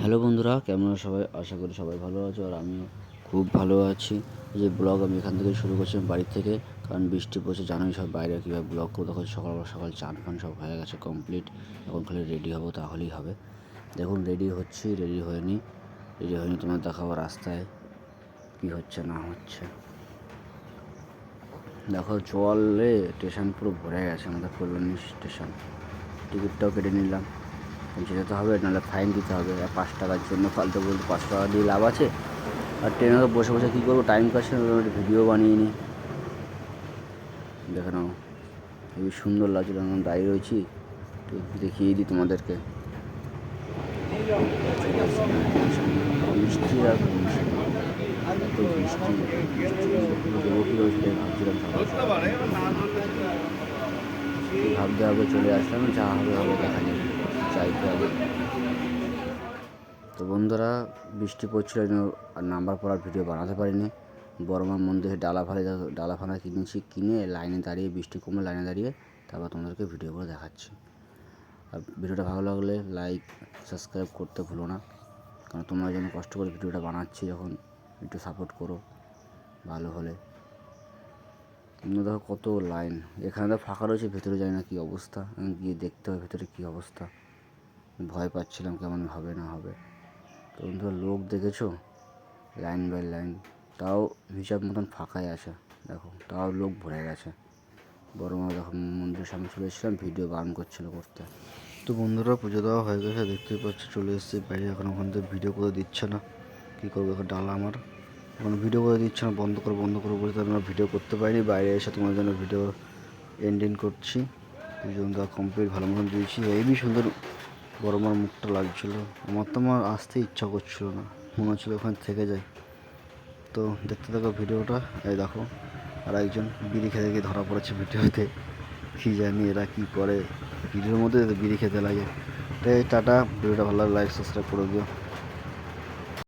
Hello বন্ধুরা, কেমন আছো সবাই? আশা করি সবাই ভালো আছো আর আমিও খুব ভালো আছি। এই যে ব্লগ আমি এখান থেকে শুরু করছি বাড়ি থেকে, কারণ বৃষ্টি পড়ছে, জানোই সব বাইরে কীভাবে ব্লগ করবো। তখন সকাল সকাল চান ফান সব হয়ে গেছে কমপ্লিট। এখন খালি রেডি হবো, তাহলেই হবে। দেখুন রেডি হচ্ছি, রেডি হয়নি তোমার দেখাবো রাস্তায় কী হচ্ছে না হচ্ছে। দেখো জলে স্টেশন পুরো ভরে গেছে, আমাদের কল্যাণী স্টেশন। টিকিটটাও কেটে নিলাম, যেতে হবে, নাহলে ফাইন দিতে হবে 5 টাকার জন্য। ফালতু বলতে 5 টাকা দিয়ে লাভ আছে? আর ট্রেনে তো বসে বসে কী করবো, টাইম কাটছে না, ভিডিও বানিয়ে নিই। দেখে নাও খুবই সুন্দর লাগছিল, আমি দাঁড়িয়ে রয়েছি, দেখিয়ে দিই তোমাদেরকে। বৃষ্টি আর এত বৃষ্টি দেবো কী হয়েছিল ভাবছিলাম, ভাবতে হবে, চলে আসলাম, যা হবে হবে, দেখা যাবে, চাইতে হবে। তো বন্ধুরা, বৃষ্টি পড়ছিল আর নাম্বার পড়ার ভিডিও বানাতে পারিনি। বড়মার মন্দিরে ডালা ফানা কিনেছি, কিনে লাইনে দাঁড়িয়ে, বৃষ্টি কমে লাইনে দাঁড়িয়ে তারপর তোমাদেরকে ভিডিও করে দেখাচ্ছি। আর ভিডিওটা ভালো লাগলে লাইক সাবস্ক্রাইব করতে ভুলো না, কারণ তোমরা যেন কষ্ট করে ভিডিওটা বানাচ্ছি, যখন একটু সাপোর্ট করো ভালো হলে। তোমরা দেখো কত লাইন, এখানে তো ফাঁকা রয়েছে, ভেতরে যাই না কী অবস্থা, গিয়ে দেখতে হবে ভেতরে কী অবস্থা। ভয় পাচ্ছিলাম কেমন হবে না হবে। তো বন্ধুরা, লোক দেখেছো লাইন বাই লাইন, তাও হিসাব মতন ফাঁকাই আছে। দেখো তাও লোক ভরে গেছে। বড় মা দেখো মন্দিরের সামনে চলে এসেছিলাম, ভিডিও বারণ করছিল করতে। তো বন্ধুরা, পুজো দেওয়া হয়ে গেছে, দেখতেই পাচ্ছি চলে এসেছি বাইরে। এখন ওখান থেকে ভিডিও করে দিচ্ছে না, কী করবো, এখন ডালা আমার এখন ভিডিও করে দিচ্ছে না, বন্ধ করো বলতে আমরা ভিডিও করতে পারিনি। বাইরে এসে তোমার জন্য ভিডিও এন্ডিং করছি। পুজো দেওয়া কমপ্লিট, ভালো মতন দিয়েছি। হেবি সুন্দর বড় মার মুখটা লাগছিলো, আমার তো আমার আসতে ইচ্ছা করছিল না, মনে হচ্ছিলো ওখানে থেকে যায়। তো দেখতে থাকো ভিডিওটা। এই দেখো আর একজন বিড়ি খেতে গিয়ে ধরা পড়েছে ভিডিওতে, কী জানি এরা কী করে, ভিডিওর মধ্যে বিড়ি খেতে লাগে। তো টাটা, ভিডিওটা ভালো লাগে লাইক সাবস্ক্রাইব করে দিও।